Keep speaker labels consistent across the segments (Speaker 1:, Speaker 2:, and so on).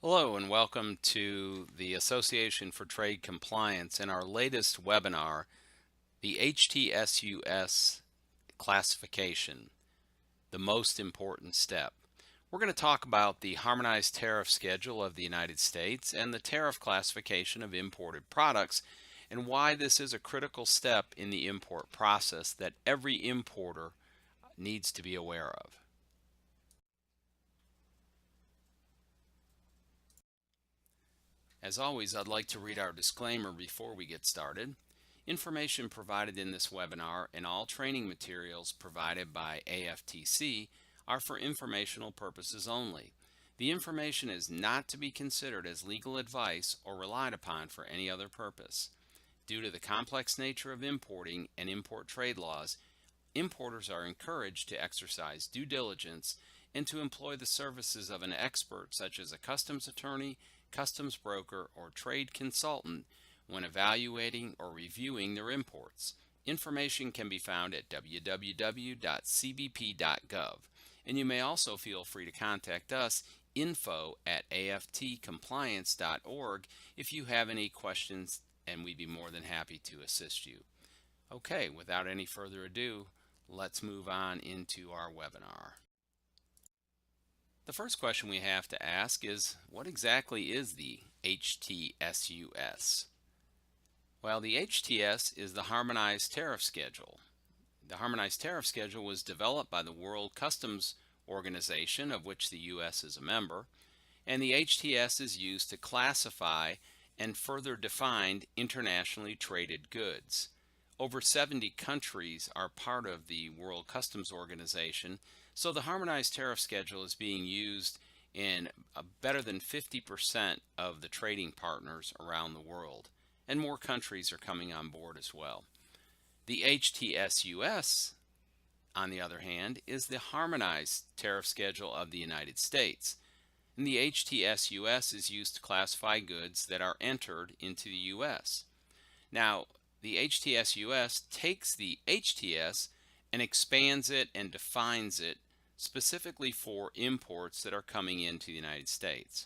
Speaker 1: Hello and welcome to the Association for Trade Compliance and our latest webinar, the HTSUS classification, the most important step. We're going to talk about the Harmonized Tariff Schedule of the United States and the tariff classification of imported products and why this is a critical step in the import process that every importer needs to be aware of. As always, I'd like to read our disclaimer before we get started. Information provided in this webinar and all training materials provided by AFTC are for informational purposes only. The information is not to be considered as legal advice or relied upon for any other purpose. Due to the complex nature of importing and import trade laws, importers are encouraged to exercise due diligence and to employ the services of an expert such as a customs attorney, customs broker, or trade consultant when evaluating or reviewing their imports. Information can be found at www.cbp.gov, and you may also feel free to contact us info@aftcompliance.org if you have any questions, and we'd be more than happy to assist you. Okay, without any further ado, let's move on into our webinar. The first question we have to ask is, what exactly is the HTSUS? Well, the HTS is the Harmonized Tariff Schedule. The Harmonized Tariff Schedule was developed by the World Customs Organization, of which the U.S. is a member, and the HTS is used to classify and further define internationally traded goods. Over 70 countries are part of the World Customs Organization, so the Harmonized Tariff Schedule is being used in better than 50% of the trading partners around the world, and more countries are coming on board as well. The HTSUS, on the other hand, is the Harmonized Tariff Schedule of the United States, and the HTSUS is used to classify goods that are entered into the U.S. Now, the HTSUS takes the HTS and expands it and defines it specifically for imports that are coming into the United States.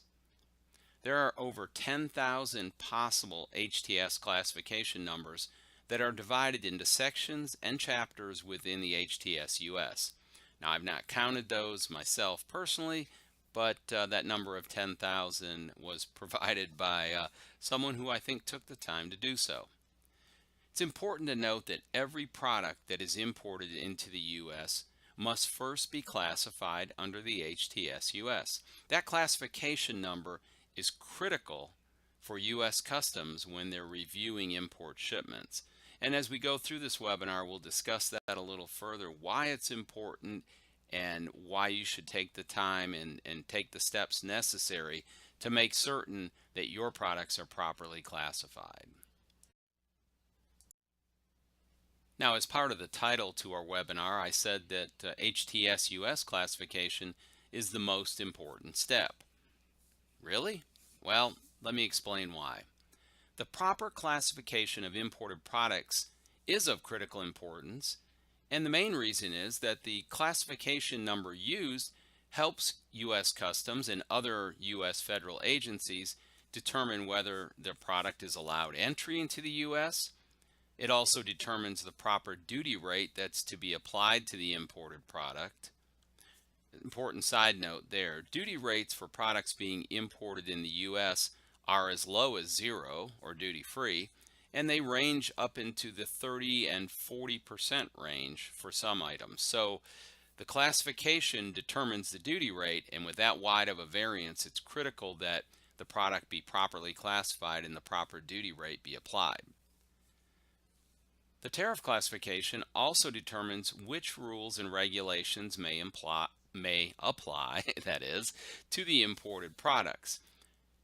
Speaker 1: There are over 10,000 possible HTS classification numbers that are divided into sections and chapters within the HTSUS. Now, I've not counted those myself personally, but that number of 10,000 was provided by someone who I think took the time to do so. It's important to note that every product that is imported into the U.S. must first be classified under the HTSUS. That classification number is critical for U.S. Customs when they're reviewing import shipments. And as we go through this webinar, we'll discuss that a little further, why it's important and why you should take the time and take the steps necessary to make certain that your products are properly classified. Now, as part of the title to our webinar, I said that HTSUS classification is the most important step. Really? Well, let me explain why. The proper classification of imported products is of critical importance, and the main reason is that the classification number used helps U.S. Customs and other U.S. federal agencies determine whether their product is allowed entry into the U.S. It also determines the proper duty rate that's to be applied to the imported product. Important side note there, duty rates for products being imported in the U.S. are as low as 0 or duty-free, and they range up into the 30 and 40% range for some items. So the classification determines the duty rate, and with that wide of a variance, it's critical that the product be properly classified and the proper duty rate be applied. The tariff classification also determines which rules and regulations may apply that is, to the imported products.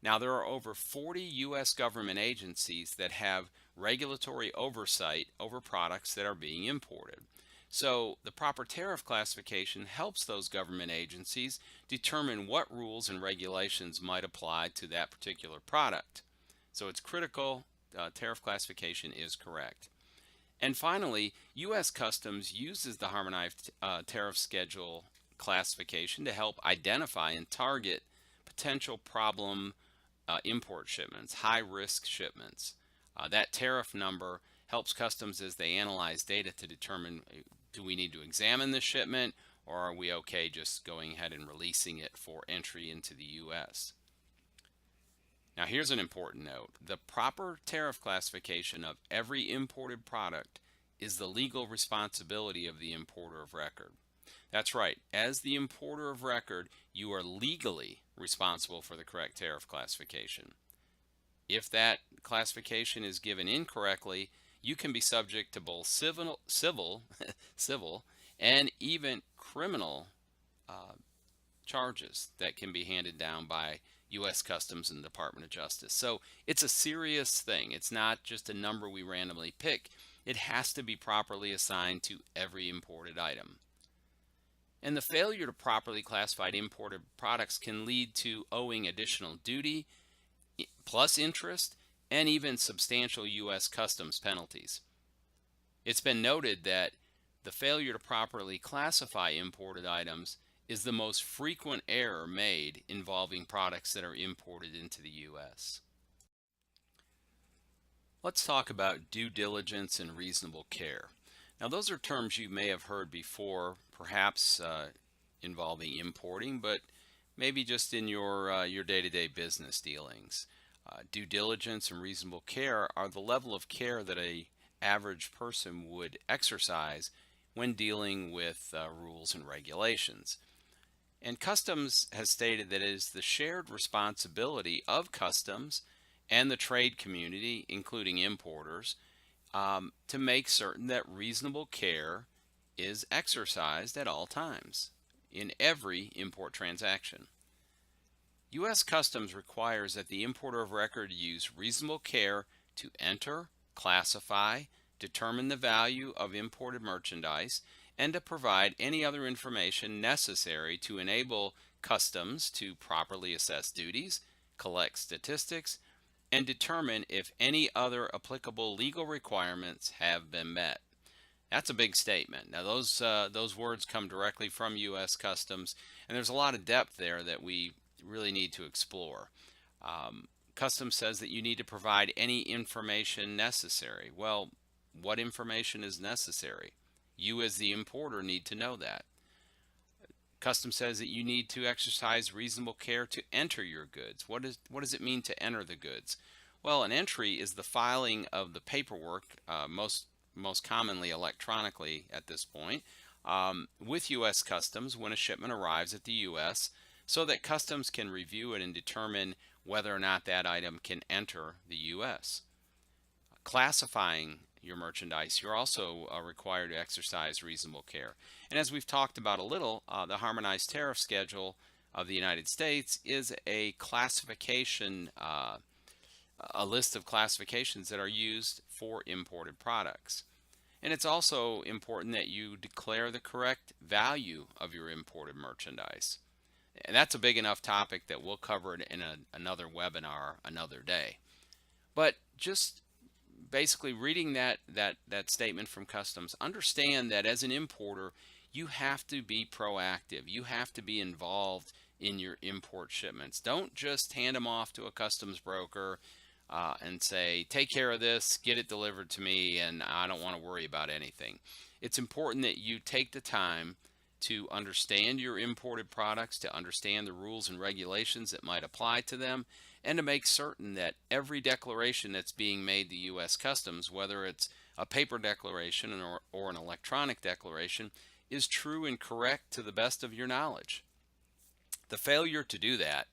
Speaker 1: Now, there are over 40 U.S. government agencies that have regulatory oversight over products that are being imported. So the proper tariff classification helps those government agencies determine what rules and regulations might apply to that particular product. So it's critical tariff classification is correct. And finally, U.S. Customs uses the Harmonized Tariff Schedule classification to help identify and target potential problem import shipments, high-risk shipments. That tariff number helps customs as they analyze data to determine, do we need to examine the shipment, or are we okay just going ahead and releasing it for entry into the U.S.? Now here's an important note. The proper tariff classification of every imported product is the legal responsibility of the importer of record. That's right. As the importer of record, you are legally responsible for the correct tariff classification. If that classification is given incorrectly, you can be subject to both civil and even criminal charges that can be handed down by U.S. Customs and Department of Justice. So it's a serious thing. It's not just a number we randomly pick. It has to be properly assigned to every imported item. And the failure to properly classify imported products can lead to owing additional duty, plus interest, and even substantial U.S. Customs penalties. It's been noted that the failure to properly classify imported items is the most frequent error made involving products that are imported into the U.S. Let's talk about due diligence and reasonable care. Now, those are terms you may have heard before, perhaps involving importing, but maybe just in your day-to-day business dealings. Due diligence and reasonable care are the level of care that an average person would exercise when dealing with rules and regulations. And Customs has stated that it is the shared responsibility of Customs and the trade community, including importers, to make certain that reasonable care is exercised at all times in every import transaction. U.S. Customs requires that the importer of record use reasonable care to enter, classify, determine the value of imported merchandise, and to provide any other information necessary to enable Customs to properly assess duties, collect statistics, and determine if any other applicable legal requirements have been met. That's a big statement. Now those words come directly from U.S. Customs, and there's a lot of depth there that we really need to explore. Customs says that you need to provide any information necessary. Well, what information is necessary? You as the importer need to know that. Customs says that you need to exercise reasonable care to enter your goods. What does it mean to enter the goods? Well, an entry is the filing of the paperwork, most commonly electronically at this point, with U.S. Customs when a shipment arrives at the U.S., so that Customs can review it and determine whether or not that item can enter the U.S. Classifying your merchandise, you're also required to exercise reasonable care. And as we've talked about a little, the Harmonized Tariff Schedule of the United States is a classification, a list of classifications that are used for imported products. And it's also important that you declare the correct value of your imported merchandise. And that's a big enough topic that we'll cover it in another webinar another day. But just basically reading that statement from Customs, understand that as an importer, you have to be proactive. You have to be involved in your import shipments. Don't just hand them off to a customs broker and say, take care of this, get it delivered to me, and I don't want to worry about anything. It's important that you take the time to understand your imported products, to understand the rules and regulations that might apply to them, and to make certain that every declaration that's being made to U.S. Customs, whether it's a paper declaration or an electronic declaration, is true and correct to the best of your knowledge. The failure to do that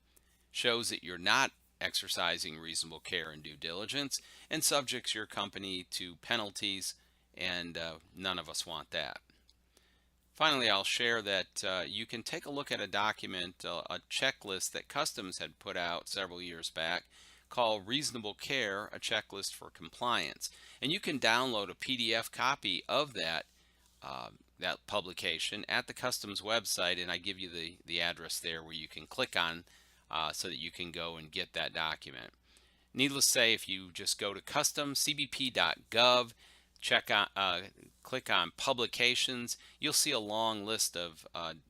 Speaker 1: shows that you're not exercising reasonable care and due diligence and subjects your company to penalties, and none of us want that. Finally, I'll share that you can take a look at a document, a checklist that Customs had put out several years back called Reasonable Care, a Checklist for Compliance. And you can download a PDF copy of that publication at the Customs website, and I give you the address there where you can click on so that you can go and get that document. Needless to say, if you just go to customcbp.gov, click on publications, you'll see a long list of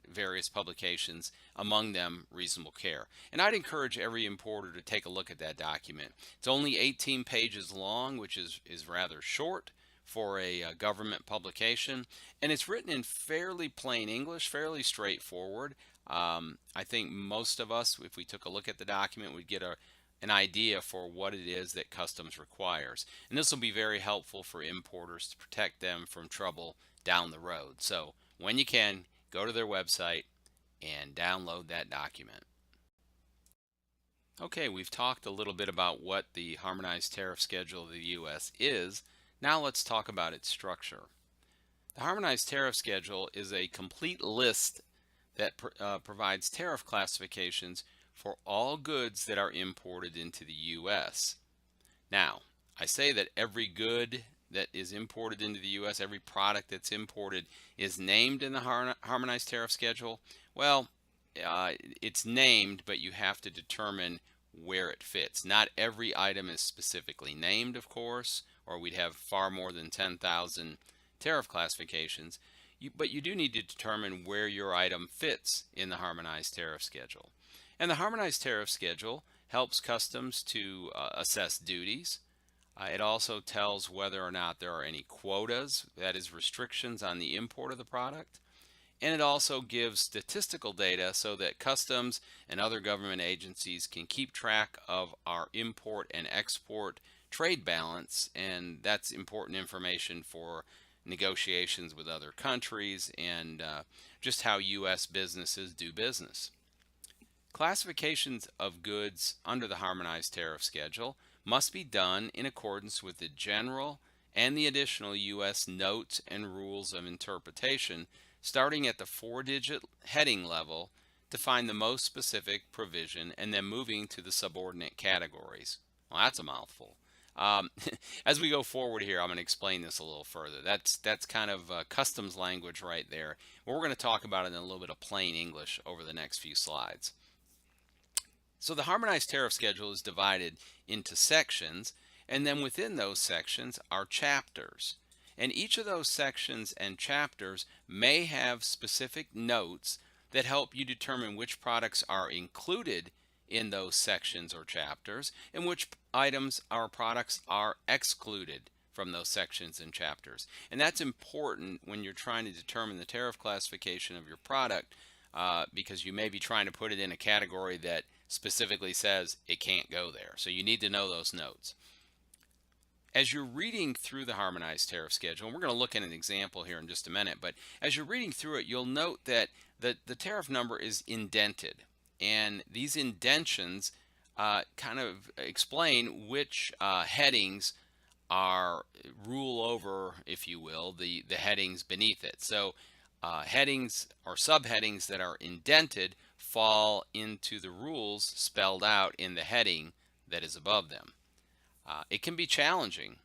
Speaker 1: various publications among them reasonable care. And I'd encourage every importer to take a look at that document. It's only 18 pages long, which is rather short for a government publication, and it's written in fairly plain English, fairly straightforward. I think most of us, if we took a look at the document, would get an idea for what it is that customs requires. And this will be very helpful for importers to protect them from trouble down the road. So when you can, go to their website and download that document. Okay, we've talked a little bit about what the Harmonized Tariff Schedule of the U.S. is. Now let's talk about its structure. The Harmonized Tariff Schedule is a complete list that provides tariff classifications for all goods that are imported into the U.S. Now, I say that every good that is imported into the U.S., every product that's imported is named in the Harmonized Tariff Schedule. Well, it's named, but you have to determine where it fits. Not every item is specifically named, of course, or we'd have far more than 10,000 tariff classifications. But you do need to determine where your item fits in the Harmonized Tariff Schedule. And the Harmonized Tariff Schedule helps customs to assess duties. It also tells whether or not there are any quotas, that is, restrictions on the import of the product. And it also gives statistical data so that customs and other government agencies can keep track of our import and export trade balance, and that's important information for negotiations with other countries and just how U.S. businesses do business. Classifications of goods under the Harmonized Tariff Schedule must be done in accordance with the general and the additional U.S. notes and rules of interpretation, starting at the 4-digit heading level to find the most specific provision and then moving to the subordinate categories. Well, that's a mouthful. As we go forward here, I'm going to explain this a little further. That's kind of customs language right there. We're going to talk about it in a little bit of plain English over the next few slides. So the Harmonized Tariff Schedule is divided into sections, and then within those sections are chapters. And each of those sections and chapters may have specific notes that help you determine which products are included in those sections or chapters and which items or products are excluded from those sections and chapters. And that's important when you're trying to determine the tariff classification of your product because you may be trying to put it in a category that specifically says it can't go there. So you need to know those notes. As you're reading through the Harmonized Tariff Schedule, and we're going to look at an example here in just a minute, but as you're reading through it, you'll note that the tariff number is indented. And these indentions kind of explain which headings rule over, if you will, the headings beneath it. So headings or subheadings that are indented fall into the rules spelled out in the heading that is above them. It can be challenging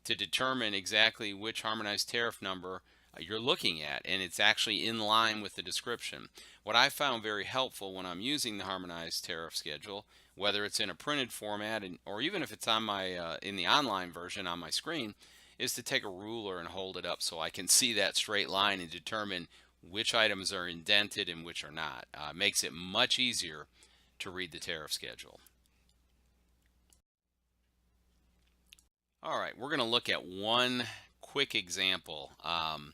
Speaker 1: to determine exactly which harmonized tariff number you're looking at, and it's actually in line with the description. What I found very helpful when I'm using the Harmonized Tariff Schedule, whether it's in a printed format or even if it's on my in the online version on my screen, is to take a ruler and hold it up so I can see that straight line and determine which items are indented and which are not. Makes it much easier to read the tariff schedule. All right, we're going to look at one quick example. I'm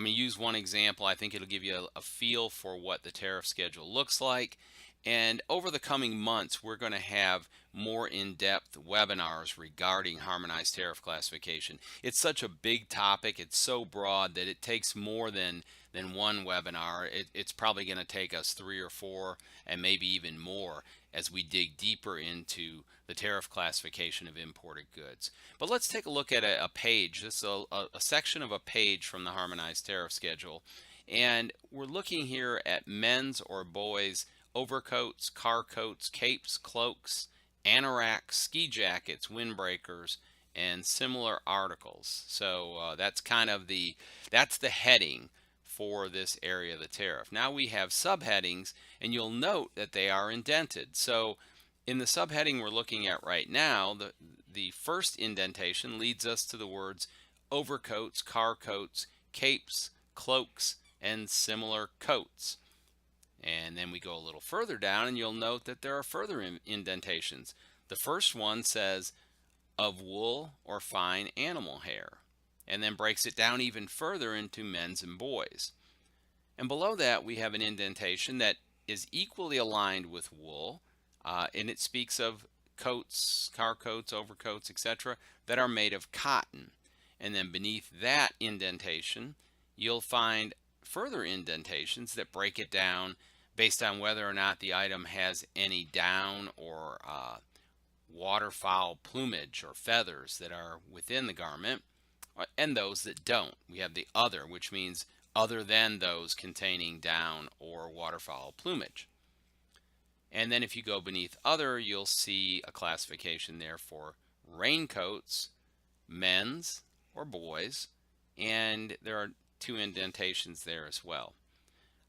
Speaker 1: going to use one example. I think it'll give you a feel for what the tariff schedule looks like. And over the coming months, we're going to have more in-depth webinars regarding harmonized tariff classification. It's such a big topic. It's so broad that it takes more than one webinar. It's probably going to take us 3 or 4 and maybe even more as we dig deeper into the tariff classification of imported goods. But let's take a look at a page. This is a section of a page from the Harmonized Tariff Schedule. And we're looking here at men's or boys' overcoats, car coats, capes, cloaks, anoraks, ski jackets, windbreakers, and similar articles. So that's kind of the heading for this area of the tariff. Now we have subheadings, and you'll note that they are indented. So in the subheading we're looking at right now, the first indentation leads us to the words overcoats, car coats, capes, cloaks, and similar coats. And then we go a little further down and you'll note that there are further indentations. The first one says of wool or fine animal hair, and then breaks it down even further into men's and boys. And below that we have an indentation that is equally aligned with wool, and it speaks of coats, car coats, overcoats, etc., that are made of cotton. And then beneath that indentation you'll find further indentations that break it down based on whether or not the item has any down or waterfowl plumage or feathers that are within the garment, and those that don't. We have the other, which means other than those containing down or waterfowl plumage. And then if you go beneath other, you'll see a classification there for raincoats, men's or boys, and there are 2 indentations there as well.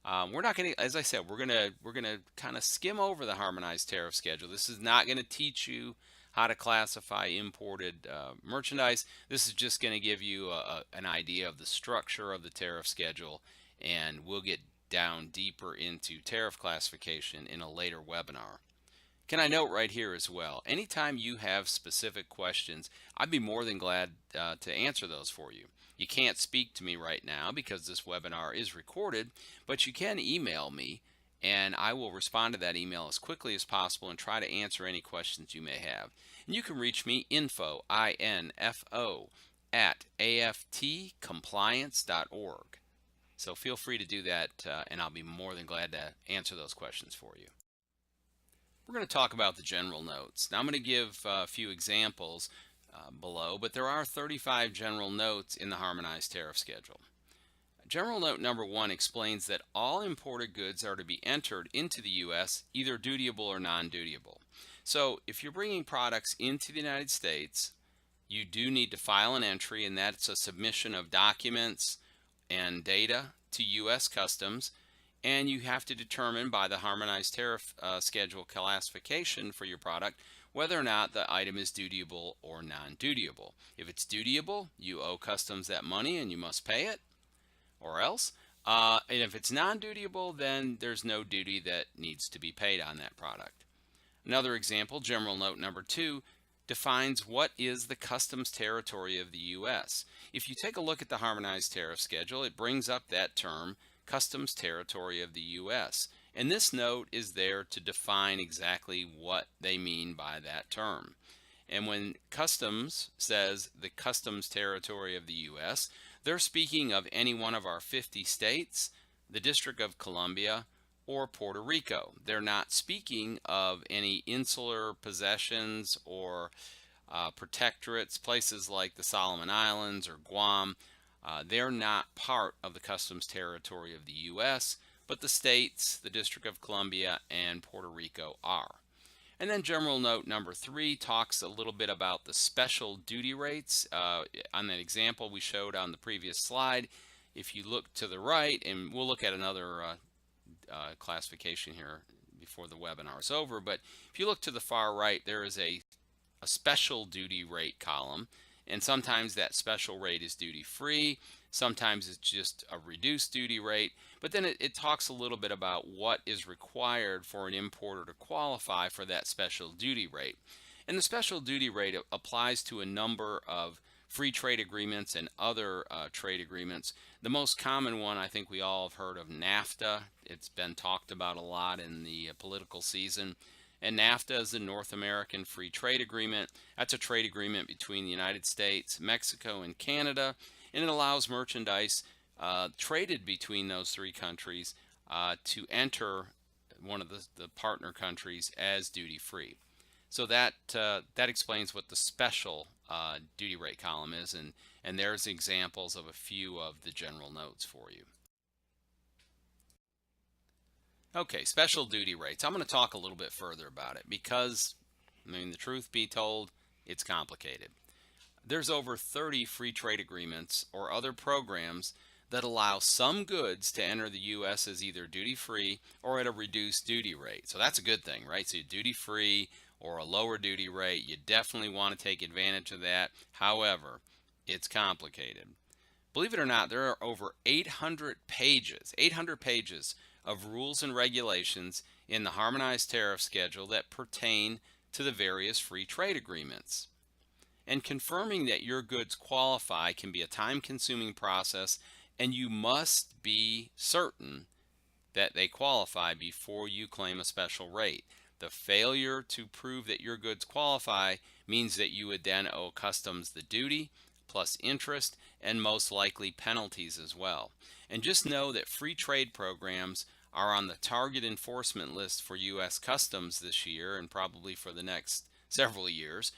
Speaker 1: We're not going to, as I said, we're going to kind of skim over the harmonized tariff schedule. This is not going to teach you how to classify imported merchandise. This is just going to give you an idea of the structure of the tariff schedule, and we'll get down deeper into tariff classification in a later webinar. Can I note right here as well, anytime you have specific questions, I'd be more than glad to answer those for you. You can't speak to me right now because this webinar is recorded, but you can email me and I will respond to that email as quickly as possible and try to answer any questions you may have. And you can reach me info, I-N-F-O, at aftcompliance.org. So feel free to do that and I'll be more than glad to answer those questions for you. We're going to talk about the general notes. Now I'm going to give a few examples below, but there are 35 general notes in the Harmonized Tariff Schedule. General note number 1 explains that all imported goods are to be entered into the U.S. either dutiable or non-dutiable. So if you're bringing products into the United States, you do need to file an entry, and that's a submission of documents and data to U.S. Customs, and you have to determine by the Harmonized Tariff Schedule classification for your product whether or not the item is dutiable or non-dutiable. If it's dutiable, you owe Customs that money and you must pay it, or else. And if it's non-dutiable, then there's no duty that needs to be paid on that product. Another example, general note number 2, defines what is the customs territory of the U.S. If you take a look at the Harmonized Tariff Schedule, it brings up that term, customs territory of the U.S. And this note is there to define exactly what they mean by that term. And when Customs says the customs territory of the U.S., they're speaking of any one of our 50 states, the District of Columbia, or Puerto Rico. They're not speaking of any insular possessions or protectorates, places like the Solomon Islands or Guam. They're not part of the customs territory of the U.S., but the states, the District of Columbia, and Puerto Rico are. And then general note number 3 talks a little bit about the special duty rates. On that example we showed on the previous slide, if you look to the right, and we'll look at another classification here before the webinar is over, but if you look to the far right, there is a special duty rate column, and sometimes that special rate is duty free, sometimes it's just a reduced duty rate, but then it talks a little bit about what is required for an importer to qualify for that special duty rate. And the special duty rate applies to a number of free trade agreements and other trade agreements. The most common one, I think we all have heard of, NAFTA. It's been talked about a lot in the political season. And NAFTA is the North American Free Trade Agreement. That's a trade agreement between the United States, Mexico, and Canada, and it allows merchandise traded between those 3 countries to enter one of the partner countries as duty-free. So that explains what the special duty rate column is, and there's examples of a few of the general notes for you. Okay, special duty rates. I'm going to talk a little bit further about it because, I mean, the truth be told, it's complicated. There's over 30 free trade agreements or other programs that allow some goods to enter the U.S. as either duty-free or at a reduced duty rate. So that's a good thing, right? So duty-free or a lower duty rate, you definitely want to take advantage of that. However, it's complicated. Believe it or not, there are over 800 pages of rules and regulations in the Harmonized Tariff Schedule that pertain to the various free trade agreements. And confirming that your goods qualify can be a time-consuming process, and you must be certain that they qualify before you claim a special rate. The failure to prove that your goods qualify means that you would then owe customs the duty, plus interest, and most likely penalties as well. And just know that free trade programs are on the target enforcement list for U.S. Customs this year and probably for the next several years.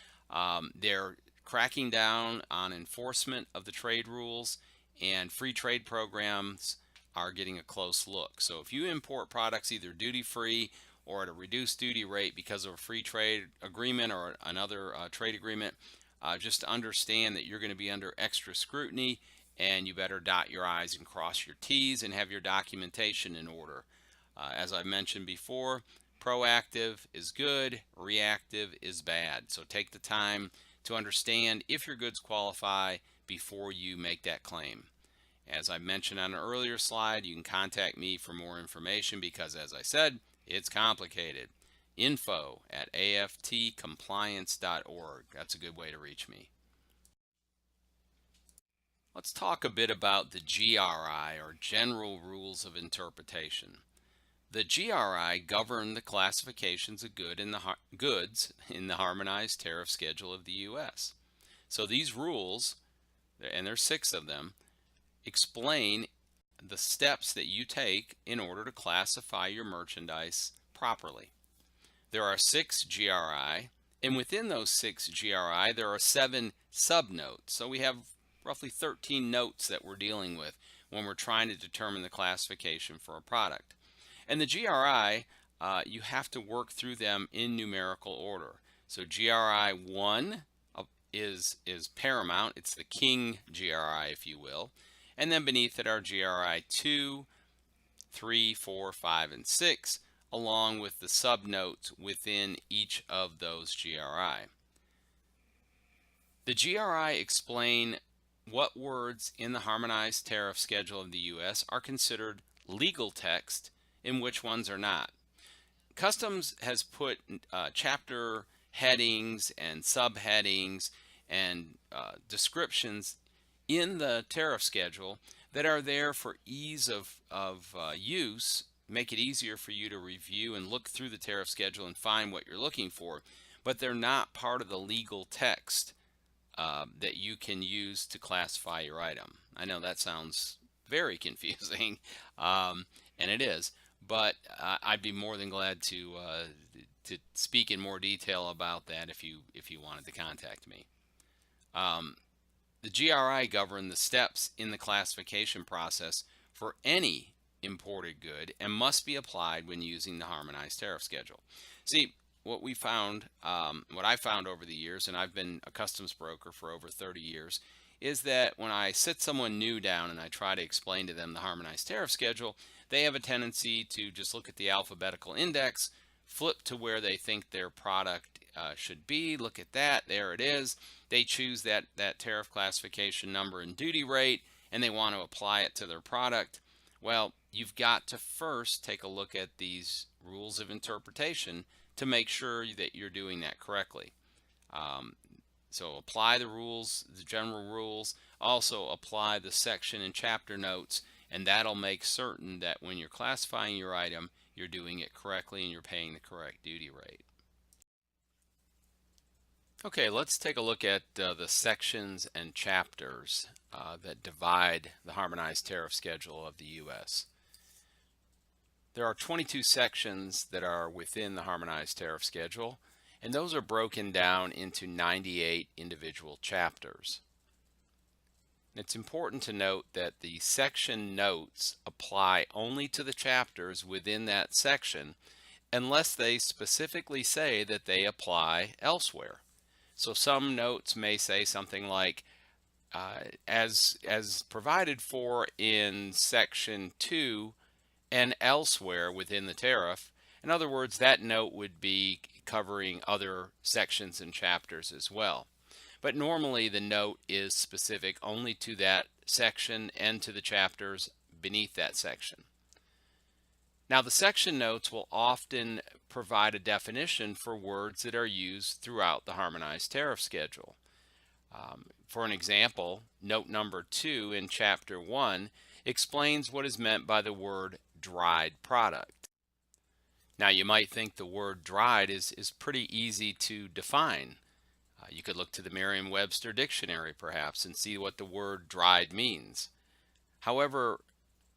Speaker 1: They're cracking down on enforcement of the trade rules, and free trade programs are getting a close look. So if you import products either duty-free or at a reduced duty rate because of a free trade agreement or another trade agreement, just understand that you're going to be under extra scrutiny, and you better dot your I's and cross your T's and have your documentation in order. As I mentioned before, proactive is good, reactive is bad. So take the time to understand if your goods qualify before you make that claim. As I mentioned on an earlier slide, you can contact me for more information because, as I said, it's complicated. info@aftcompliance.org. That's a good way to reach me. Let's talk a bit about the GRI, or General Rules of Interpretation. The GRI govern the classifications of goods in the Harmonized Tariff Schedule of the U.S. So these rules, and there's 6 of them, explain the steps that you take in order to classify your merchandise properly. There are 6 GRI, and within those 6 GRI there are 7 subnotes. So we have roughly 13 notes that we're dealing with when we're trying to determine the classification for a product. And the GRI, you have to work through them in numerical order. So GRI 1 is paramount. It's the king GRI, if you will. And then beneath it are GRI 2, 3, 4, 5, and 6, along with the subnotes within each of those GRI. The GRI explain what words in the Harmonized Tariff Schedule of the U.S. are considered legal text and which ones are not. Customs has put chapter headings and subheadings and descriptions in the tariff schedule that are there for ease of use, make it easier for you to review and look through the tariff schedule and find what you're looking for, but they're not part of the legal text that you can use to classify your item. I know that sounds very confusing, and it is, but I'd be more than glad to speak in more detail about that if you wanted to contact me. The GRI govern the steps in the classification process for any imported good and must be applied when using the Harmonized Tariff Schedule. See, what I found over the years, and I've been a customs broker for over 30 years, is that when I sit someone new down and I try to explain to them the Harmonized Tariff Schedule, they have a tendency to just look at the alphabetical index, flip to where they think their product should be, look at that, there it is. They choose that tariff classification number and duty rate, and they want to apply it to their product. Well, you've got to first take a look at these rules of interpretation to make sure that you're doing that correctly. So apply the rules, the general rules, also apply the section and chapter notes, and that'll make certain that when you're classifying your item, you're doing it correctly and you're paying the correct duty rate. Okay, let's take a look at the sections and chapters that divide the Harmonized Tariff Schedule of the U.S. There are 22 sections that are within the Harmonized Tariff Schedule, and those are broken down into 98 individual chapters. It's important to note that the section notes apply only to the chapters within that section unless they specifically say that they apply elsewhere. So some notes may say something like, as provided for in section 2 and elsewhere within the tariff. In other words, that note would be covering other sections and chapters as well. But normally the note is specific only to that section and to the chapters beneath that section. Now, the section notes will often provide a definition for words that are used throughout the Harmonized Tariff Schedule. For an example, note number 2 in Chapter 1 explains what is meant by the word dried product. Now, you might think the word dried is pretty easy to define. You could look to the Merriam-Webster dictionary perhaps and see what the word dried means. However,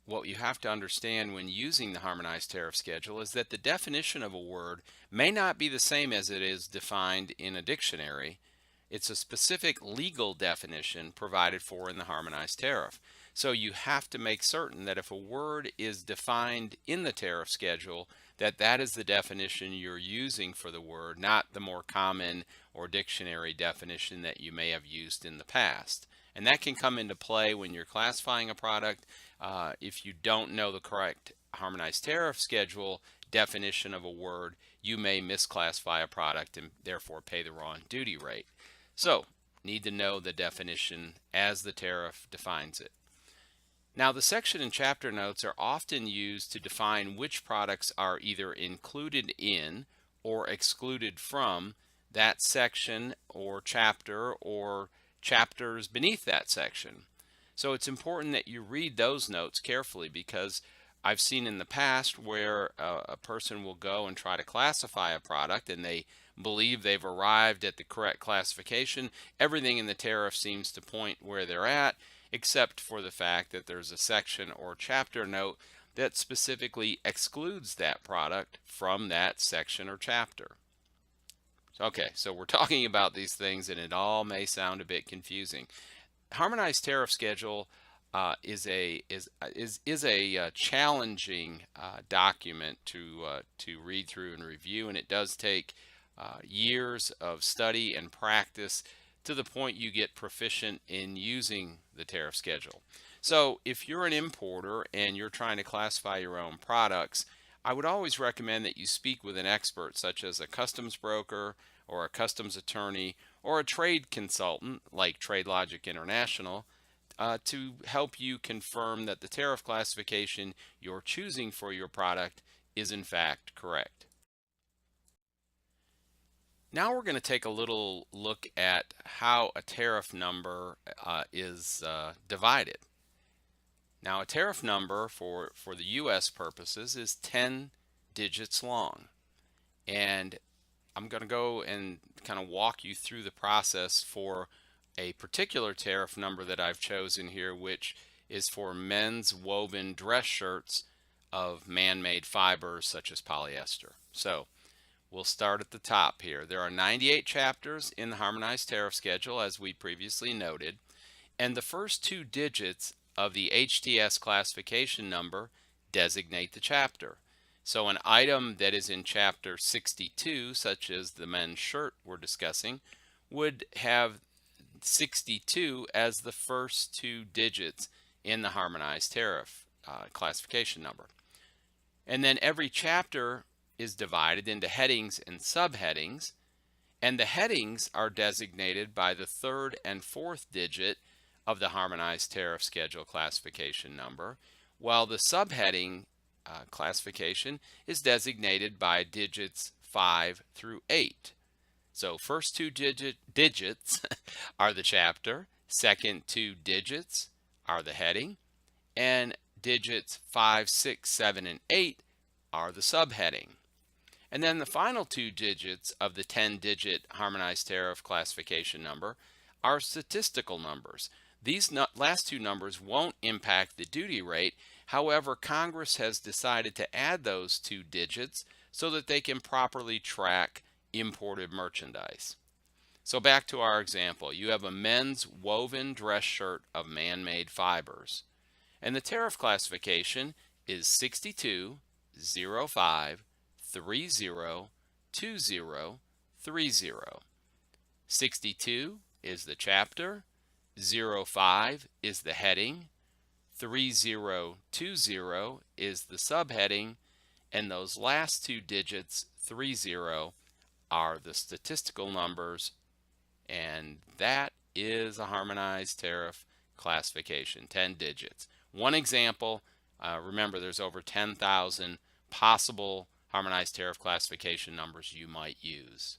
Speaker 1: what you have to understand when using the Harmonized Tariff Schedule is that the definition of a word may not be the same as it is defined in a dictionary. It's a specific legal definition provided for in the Harmonized Tariff. So you have to make certain that if a word is defined in the tariff schedule, that is the definition you're using for the word, not the more common or dictionary definition that you may have used in the past. And that can come into play when you're classifying a product. If you don't know the correct Harmonized Tariff Schedule definition of a word, you may misclassify a product and therefore pay the wrong duty rate. So, need to know the definition as the tariff defines it. Now, the section and chapter notes are often used to define which products are either included in or excluded from that section or chapters beneath that section. So it's important that you read those notes carefully, because I've seen in the past where a person will go and try to classify a product and they believe they've arrived at the correct classification. Everything in the tariff seems to point where they're at, except for the fact that there's a section or chapter note that specifically excludes that product from that section or chapter. Okay, so we're talking about these things and it all may sound a bit confusing. Harmonized Tariff Schedule is a challenging document to read through and review, and it does take years of study and practice to the point you get proficient in using the tariff schedule. So if you're an importer and you're trying to classify your own products, I would always recommend that you speak with an expert, such as a customs broker or a customs attorney or a trade consultant like TradeLogic International, to help you confirm that the tariff classification you're choosing for your product is in fact correct. Now we're going to take a little look at how a tariff number is divided. Now, a tariff number for the U.S. purposes is 10 digits long. And I'm going to go and kind of walk you through the process for a particular tariff number that I've chosen here, which is for men's woven dress shirts of man-made fibers such as polyester. So we'll start at the top here. There are 98 chapters in the Harmonized Tariff Schedule, as we previously noted, and the first 2 digits of the HTS classification number designate the chapter. So an item that is in chapter 62, such as the men's shirt we're discussing, would have 62 as the first 2 digits in the Harmonized Tariff classification number. And then every chapter is divided into headings and subheadings, and the headings are designated by the 3rd and 4th digit of the Harmonized Tariff Schedule classification number, while the subheading classification is designated by digits 5 through 8. So first 2 digits are the chapter, second 2 digits are the heading, and digits 5, 6, 7, and 8 are the subheading. And then the final 2 digits of the 10-digit Harmonized Tariff classification number are statistical numbers. These last 2 numbers won't impact the duty rate. However, Congress has decided to add those 2 digits so that they can properly track imported merchandise. So back to our example. You have a men's woven dress shirt of man-made fibers, and the tariff classification is 6205 302030. 62 is the chapter, 05 is the heading, 3020 is the subheading, and those last 2 digits, 30, are the statistical numbers, and that is a harmonized tariff classification, 10 digits. One example, remember there's over 10,000 possible harmonized tariff classification numbers you might use.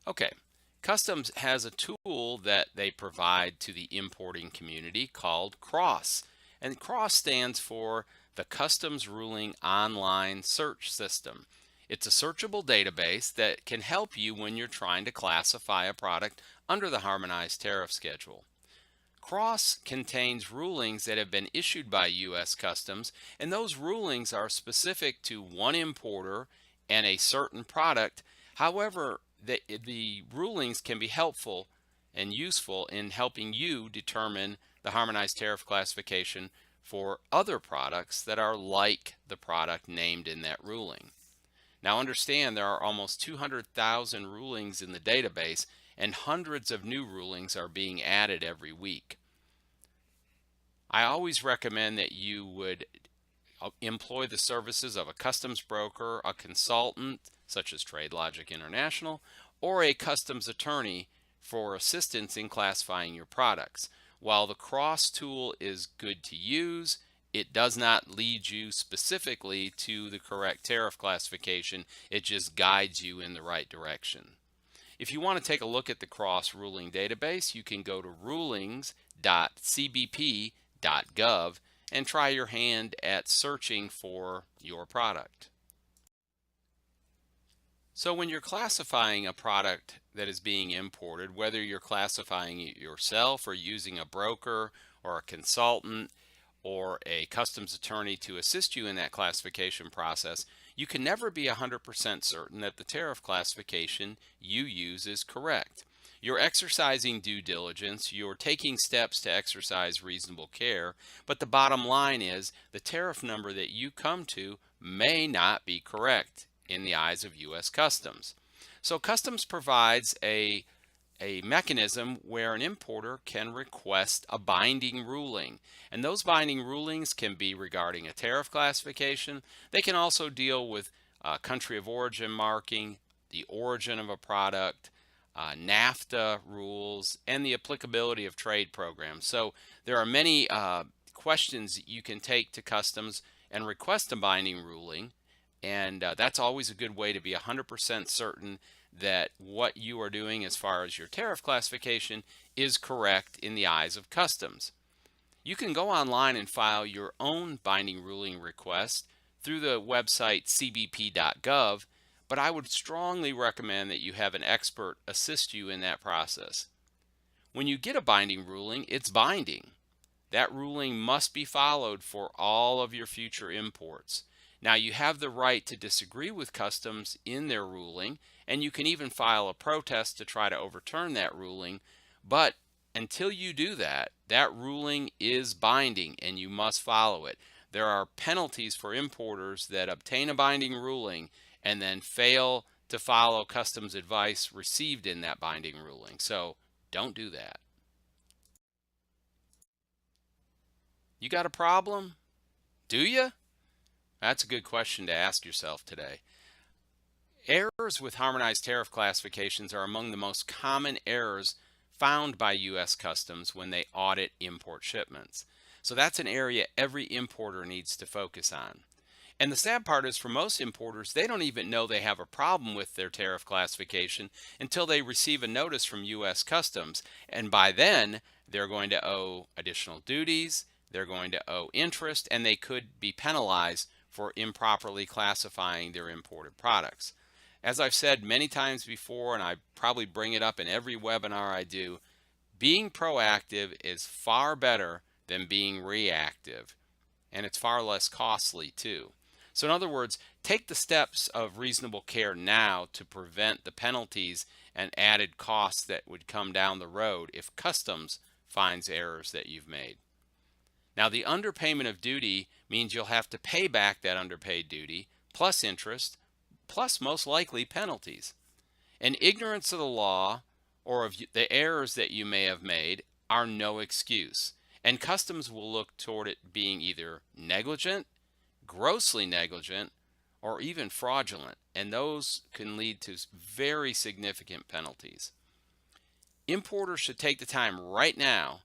Speaker 1: Okay, Customs has a tool that they provide to the importing community called CROSS. And CROSS stands for the Customs Ruling Online Search System. It's a searchable database that can help you when you're trying to classify a product under the Harmonized Tariff Schedule. CROSS contains rulings that have been issued by U.S. Customs, and those rulings are specific to one importer and a certain product. However, the rulings can be helpful and useful in helping you determine the harmonized tariff classification for other products that are like the product named in that ruling. Now understand, there are almost 200,000 rulings in the database, and hundreds of new rulings are being added every week. I always recommend that you would employ the services of a customs broker, a consultant such as TradeLogic International, or a customs attorney for assistance in classifying your products. While the CROSS tool is good to use, it does not lead you specifically to the correct tariff classification. It just guides you in the right direction. If you want to take a look at the CROSS ruling database, you can go to rulings.cbp.gov and try your hand at searching for your product. So when you're classifying a product that is being imported, whether you're classifying it yourself or using a broker or a consultant or a customs attorney to assist you in that classification process, you can never be 100% certain that the tariff classification you use is correct. You're exercising due diligence, you're taking steps to exercise reasonable care, but the bottom line is the tariff number that you come to may not be correct in the eyes of U.S. Customs. So Customs provides a mechanism where an importer can request a binding ruling, and those binding rulings can be regarding a tariff classification. They can also deal with country of origin marking, the origin of a product, NAFTA rules, and the applicability of trade programs. So there are many questions you can take to Customs and request a binding ruling, and that's always a good way to be 100% certain that what you are doing as far as your tariff classification is correct in the eyes of Customs. You can go online and file your own binding ruling request through the website cbp.gov, but I would strongly recommend that you have an expert assist you in that process. When you get a binding ruling, it's binding. That ruling must be followed for all of your future imports. Now, you have the right to disagree with Customs in their ruling, and you can even file a protest to try to overturn that ruling, but until you do that, that ruling is binding and you must follow it. There are penalties for importers that obtain a binding ruling and then fail to follow Customs advice received in that binding ruling. So don't do that. You got a problem? Do you? That's a good question to ask yourself today. Errors with harmonized tariff classifications are among the most common errors found by U.S. Customs when they audit import shipments. So that's an area every importer needs to focus on. And the sad part is, for most importers, they don't even know they have a problem with their tariff classification until they receive a notice from U.S. Customs. And by then, they're going to owe additional duties, they're going to owe interest, and they could be penalized for improperly classifying their imported products. As I've said many times before, and I probably bring it up in every webinar I do, being proactive is far better than being reactive, and it's far less costly too. So in other words, take the steps of reasonable care now to prevent the penalties and added costs that would come down the road if Customs finds errors that you've made. Now, the underpayment of duty means you'll have to pay back that underpaid duty, plus interest, plus most likely penalties. And ignorance of the law or of the errors that you may have made are no excuse. And Customs will look toward it being either negligent, grossly negligent, or even fraudulent. And those can lead to very significant penalties. Importers should take the time right now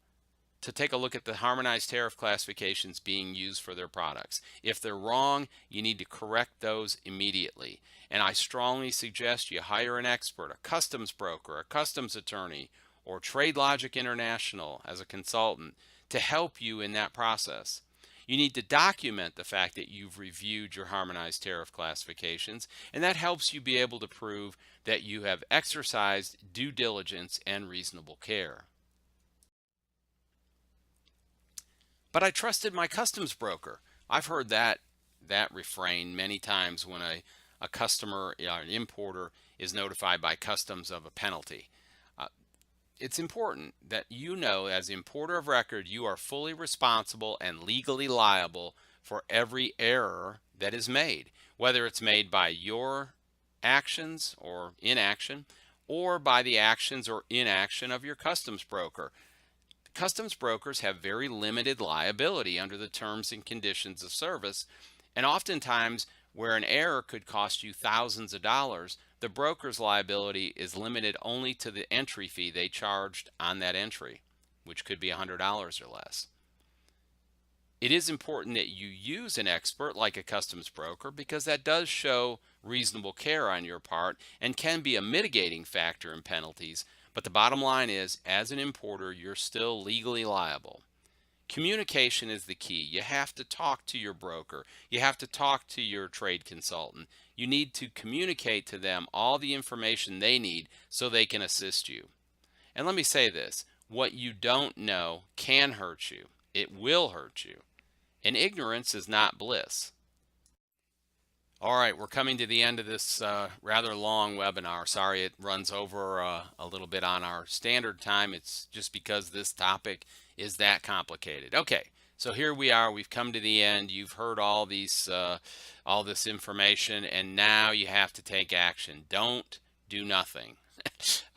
Speaker 1: to take a look at the harmonized tariff classifications being used for their products. If they're wrong, you need to correct those immediately. And I strongly suggest you hire an expert, a customs broker, a customs attorney, or TradeLogic International as a consultant to help you in that process. You need to document the fact that you've reviewed your harmonized tariff classifications, and that helps you be able to prove that you have exercised due diligence and reasonable care. But I trusted my customs broker. I've heard that refrain many times when a customer, an importer, is notified by customs of a penalty. It's important that you know, as importer of record, you are fully responsible and legally liable for every error that is made, whether it's made by your actions or inaction, or by the actions or inaction of your customs broker. Customs brokers have very limited liability under the terms and conditions of service, and oftentimes where an error could cost you thousands of dollars, the broker's liability is limited only to the entry fee they charged on that entry, which could be $100 or less. It is important that you use an expert like a customs broker because that does show reasonable care on your part and can be a mitigating factor in penalties. But the bottom line is, as an importer, you're still legally liable. Communication is the key. You have to talk to your broker. You have to talk to your trade consultant. You need to communicate to them all the information they need so they can assist you. And let me say this, what you don't know can hurt you. It will hurt you. And ignorance is not bliss. All right, we're coming to the end of this rather long webinar. Sorry it runs over a little bit on our standard time. It's just because this topic is that complicated. Okay, so here we are. We've come to the end. You've heard all this information, and now you have to take action. Don't do nothing.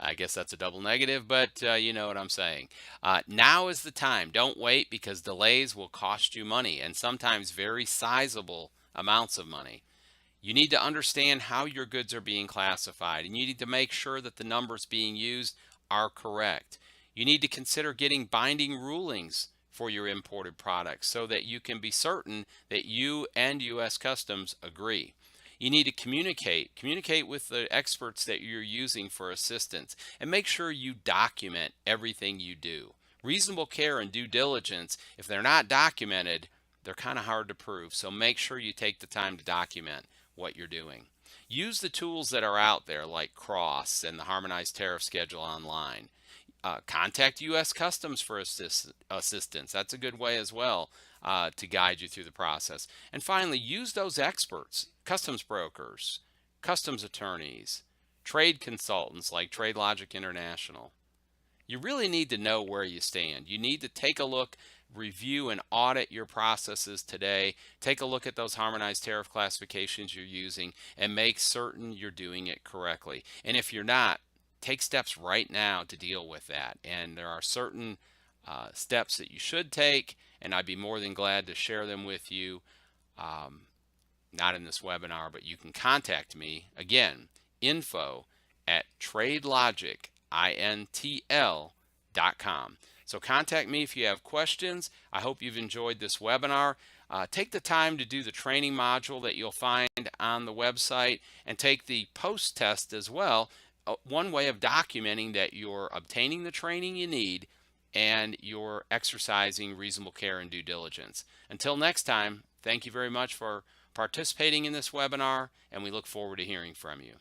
Speaker 1: I guess that's a double negative, but you know what I'm saying. Now is the time. Don't wait, because delays will cost you money, and sometimes very sizable amounts of money. You need to understand how your goods are being classified, and you need to make sure that the numbers being used are correct. You need to consider getting binding rulings for your imported products so that you can be certain that you and U.S. Customs agree. You need to communicate with the experts that you're using for assistance, and make sure you document everything you do. Reasonable care and due diligence, if they're not documented, they're kind of hard to prove, so make sure you take the time to document what you're doing. Use the tools that are out there like CROSS and the Harmonized Tariff Schedule online. Contact U.S. Customs for assistance. That's a good way as well to guide you through the process. And finally, use those experts, customs brokers, customs attorneys, trade consultants like TradeLogic International. You really need to know where you stand. You need to take a look, review and audit your processes today. Take a look at those harmonized tariff classifications you're using and make certain you're doing it correctly. And if you're not, take steps right now to deal with that. And there are certain steps that you should take, and I'd be more than glad to share them with you. Not in this webinar, but you can contact me. Again, info@tradelogicintl.com. So contact me if you have questions. I hope you've enjoyed this webinar. Take the time to do the training module that you'll find on the website, and take the post-test as well. One way of documenting that you're obtaining the training you need and you're exercising reasonable care and due diligence. Until next time, thank you very much for participating in this webinar, and we look forward to hearing from you.